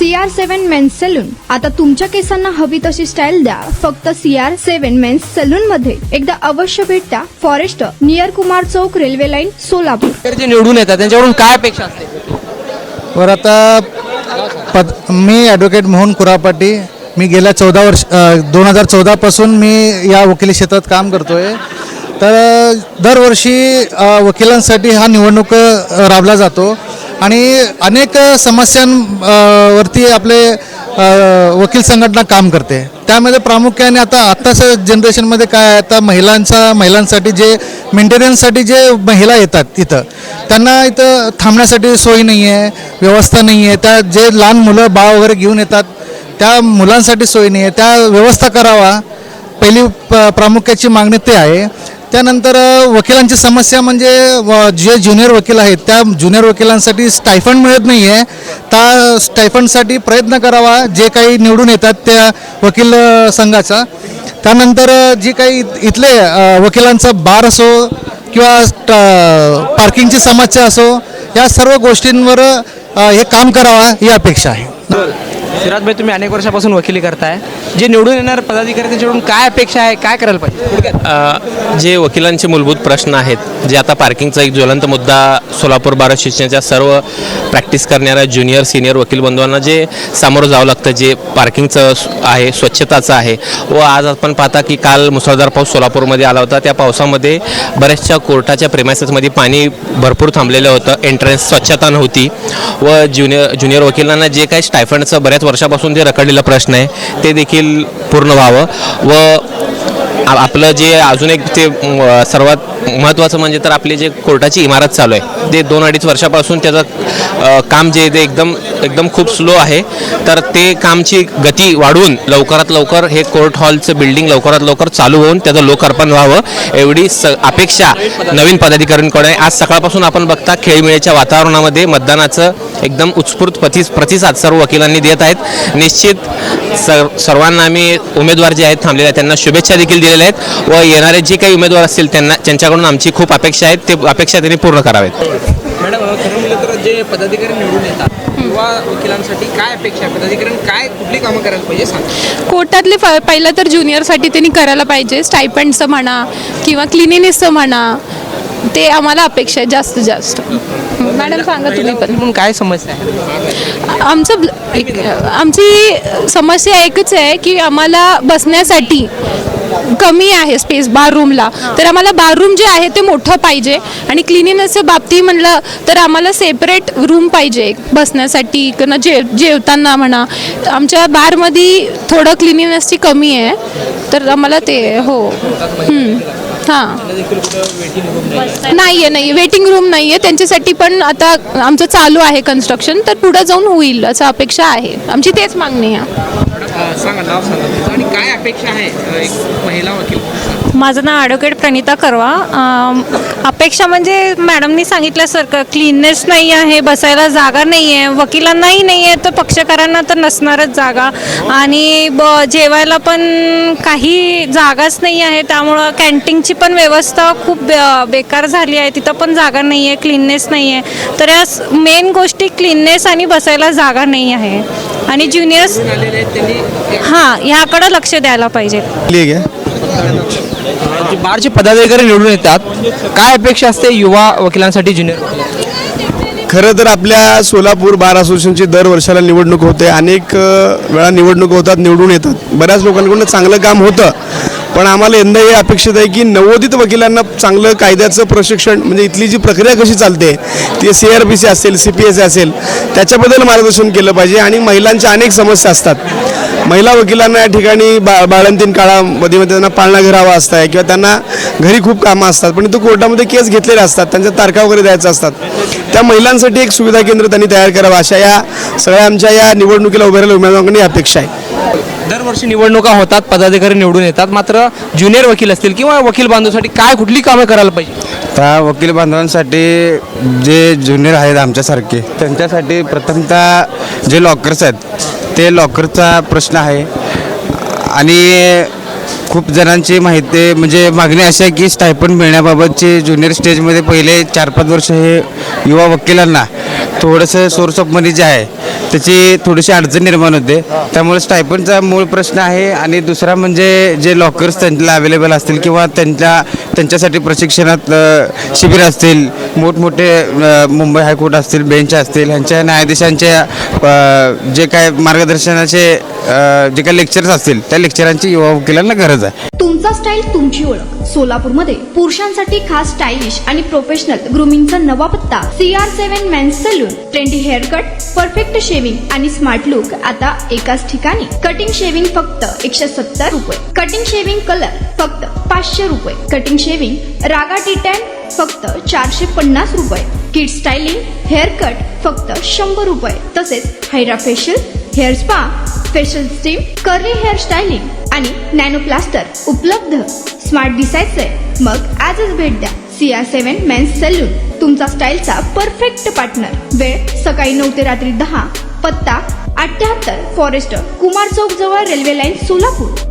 CR7 men's salon. आता तुमच्या केसांना हवी तशी स्टाईल द्या फक्त CR7 मेन्स सलून मध्ये. एकदा अवश्य भेट द्या. फॉरेस्ट नियर कुमार चौक, रेल्वे लाईन, सोलापूर. जे निवडून येतात त्यांच्याकडून काय अपेक्षा असते? वर आता मी ॲडव्होकेट मोहन कुरापाटी. मी गेल्या 2014 पासून मी या वकिली क्षेत्रात काम करतोय. तर दरवर्षी वकिलांसाठी हा निवडणूक राबला जातो आणि अनेक समस्यांवरती आपले वकील संघटना काम करते. त्यामध्ये प्रामुख्याने आत्ताच्या जनरेशनमध्ये काय आहे, आता महिलांसाठी जे मेंटेनन्ससाठी जे महिला येतात इथं, त्यांना इथं थांबण्यासाठी सोय नाही आहे, व्यवस्था नाही आहे. त्या जे लहान मुलं बाळ वगैरे घेऊन येतात त्या मुलांसाठी सोय नाही आहे. त्या व्यवस्था करावा, पहिली प्रामुख्याची मागणी ते आहे. त्यानंतर वकिलांची समस्या म्हणजे जे ज्युनियर वकील आहेत त्या ज्युनियर वकिलांसाठी स्टायफंड मिळत नाही आहे. त्या स्टायफंडसाठी प्रयत्न करावा जे काही निवडून येतात त्या वकील संघाचा. त्यानंतर जी काही इथले वकिलांचा बार असो किंवा पार्किंगची समस्या असो, या सर्व गोष्टींवर हे काम करावा ही अपेक्षा आहे. सिराज भाई, तुम्ही अनेक वर्षापासून वकिली करताय. जे निवडून येणार पदाधिकारी त्यांच्याकडून काय अपेक्षा आहे, काय करायला पाहिजे? जे वकिलांचे मूलभूत प्रश्न आहेत, जे आता पार्किंगचा एक ज्वलंत मुद्दा सोलापूर बार असोसिएशनच्या सर्व प्रॅक्टिस करणाऱ्या ज्युनियर सिनियर वकील बंधूंना जे सामोरं जावं लागतं, जे पार्किंगचं आहे, स्वच्छताचं आहे. व आज आपण पाहता की काल मुसळधार पाऊस सोलापूरमध्ये आला होता. त्या पावसामध्ये बऱ्याचशा कोर्टाच्या प्रेमायसेसमध्ये पाणी भरपूर थांबलेलं होतं. एंट्रन्स स्वच्छता नव्हती. व ज्युनियर वकिलांना जे काही स्टायफंडचं बऱ्याच वर्षापासून जे रखडलेला प्रश्न आहे ते देखील पूर्ण व्हावं. व आपलं जे अजून एक ते सर्वात महत्त्वाचं म्हणजे तर आपली जे कोर्टाची इमारत चालू आहे ते 2-2.5 वर्षापासून त्याचं काम जे ते एकदम खूप स्लो आहे. तर ते कामची गती वाढवून लवकरात लवकर हे कोर्ट हॉलचं बिल्डिंग लवकरात लवकर चालू होऊन त्याचं लोकार्पण व्हावं एवढी अपेक्षा नवीन पदाधिकाऱ्यांकडे. आज सकाळपासून आपण बघता खेळीमेळीच्या वातावरणामध्ये मतदानाचं एकदम उत्स्फूर्त प्रतिसाद सर्व वकिलांनी देत आहेत. निश्चित सर्वांना आम्ही उमेदवार जे आहेत थांबलेले आहेत त्यांना शुभेच्छा देखील दिलेल्या आहेत. व येणारे जे काही उमेदवार असतील त्यांच्याकडून आमची खूप अपेक्षा आहेत. ते अपेक्षा त्यांनी पूर्ण करावेत. मॅडम, खरं म्हणलं तर जे पदाधिकारी निवडून येतात युवा वकिलांसाठी काय अपेक्षा आहे? पदाधिकाऱ्यांनी काय कुठली कामं करायला पाहिजे सांगा. कोर्टातले पहिलं तर ज्युनियरसाठी त्यांनी करायला पाहिजे. स्टायपंडचं म्हणा किंवा क्लिनिनेसचं म्हणा, ते आम्हाला अपेक्षा आहे जास्तीत जास्त. मॅडम सांगा तुम्ही पण काय समस्या आहे? आमची समस्या एकच आहे की आम्हाला बसण्यासाठी कमी आहे स्पेस बाथरूमला. तर आम्हाला बाथरूम जे आहे ते मोठं पाहिजे. आणि क्लिनिनेसच्या बाबतीत म्हणलं तर आम्हाला सेपरेट रूम पाहिजे बसण्यासाठी किंवा जेवताना म्हणा. आमच्या बारमध्ये थोडं क्लिनिनेसची कमी आहे. तर आम्हाला ते हां नाही वेटिंग रूम नाही आहे त्यांच्यासाठी. पण आता आमचं चालू आहे कन्स्ट्रक्शन, तर पुढं जाऊन होईल असं अपेक्षा आहे आमची. तेच मागणी आहे. सांगा, नाव सांगा आणि काय अपेक्षा आहे एक महिला वकील? माझं नाव ॲडव्होकेट प्रणिता करवा. अपेक्षा म्हणजे मॅडमनी सांगितल्यासारखं क्लीननेस नाही आहे, बसायला जागा नाही आहे, वकिलांनाही नाही आहे, तर पक्षकारांना तर नसणारच जागा. आणि जेवायला पण काही जागाच नाही आहे. त्यामुळं कॅन्टीनची पण व्यवस्था खूप बेकार झाली आहे. तिथं पण जागा नाही आहे, क्लीननेस नाही आहे. तर या मेन गोष्टी क्लीननेस आणि बसायला जागा नाही आहे. आणि ज्युनियर्स ह्याकडं लक्ष द्यायला पाहिजे. बारचे पदाधिकारी निवडून येतात, काय अपेक्षा असते युवा वकिलांसाठी, ज्युनियर? खरं तर आपल्या सोलापूर बार असोसिएशनची दर वर्षाला निवडणूक होते. अनेक वेळा निवडणूक होतात, निवडून येतात. बऱ्याच लोकांकडून चांगलं काम होतं. पण आम्हाला यंदा हे अपेक्षित आहे की नवोदित वकिलांना चांगलं कायद्याचं प्रशिक्षण, म्हणजे इथली जी प्रक्रिया कशी चालते ती CRPC असेल, CPSC असेल, त्याच्याबद्दल मार्गदर्शन केलं पाहिजे. आणि महिलांच्या अनेक समस्या असतात. महिला वकिलांना या ठिकाणी बाळंतीण काळामध्ये त्यांना पाळणाघर हवा असतं किंवा त्यांना घरी खूप कामं असतात, पण तो कोर्टामध्ये केस घेतलेले असतात, त्यांच्या तारखा वगैरे द्यायच्या असतात. त्या महिलांसाठी एक सुविधा केंद्र त्यांनी तयार करावं, अशा या सगळ्या आमच्या या निवडणुकीला उभे राहिलेल्या उमेदवारांकडून अपेक्षा आहे. दरवर्षी निवडणुका होतात, पदाधिकारी निवडून येतात. मात्र ज्युनियर वकील असतील किंवा वकील बांधवांसाठी काय कुठली कामं करायला पाहिजे? त्या वकील बांधवांसाठी जे ज्युनियर आहेत आमच्यासारखे, त्यांच्यासाठी प्रथमतः जे लॉकर्स आहेत ते लॉकरचा प्रश्न आहे. आणि खूप जणांची माहिती म्हणजे मागणी अशी आहे की स्टायपंड मिळण्याबाबतचे ज्युनियर स्टेजमध्ये पहिले 4-5 वर्ष हे युवा वकिलांना थोडंसं सोर्स ऑफ मनी जे आहे ते त्याची थोडीशी अडचण निर्माण होते. त्यामुळे स्टायपंडचा मूळ प्रश्न आहे. आणि दुसरा म्हणजे जे लॉकर्स त्यांना अवेलेबल असतील किंवा त्यांच्यासाठी प्रशिक्षणात शिबिर असतील, मोठमोठे मुंबई हायकोर्ट असतील, बेंच असतील, ह्यांच्या न्यायाधीशांच्या जे काय मार्गदर्शनाचे जे काही लेक्चर्स असतील त्या लेक्चरांची युवा वकिलांना गरज आहे. तुमचा स्टाईल तुमची ओळख. सोलापूरमध्ये पुरुषांसाठी खास स्टायलिश आणि प्रोफेशनल ग्रूमिंगचा नवा पत्ता CR7 men's salon. Trendy haircut, perfect shaving आणि स्मार्ट लुक आता एकाच ठिकाणी. कटिंग शेविंग फक्त 170 रुपये. कटिंग शेविंग कलर फक्त 500 रुपये. कटिंग शेविंग रागा टी10 फक्त 450 रुपये. किड स्टायलिंग हेअर कट फक्त 100 रुपये. तसेच hydra facial, hair spa, facial steam, curly hair styling आणि नॅनो प्लास्टर उपलब्ध. स्मार्ट दिसायचंय मग आजच भेट द्या CR7 मेन्स सलून, तुमचा स्टाईलचा परफेक्ट पार्टनर. वेळ सकाळी 9 ते रात्री 10. पत्ता 78 फॉरेस्ट कुमार चौक जवळ रेल्वे लाईन सोलापूर.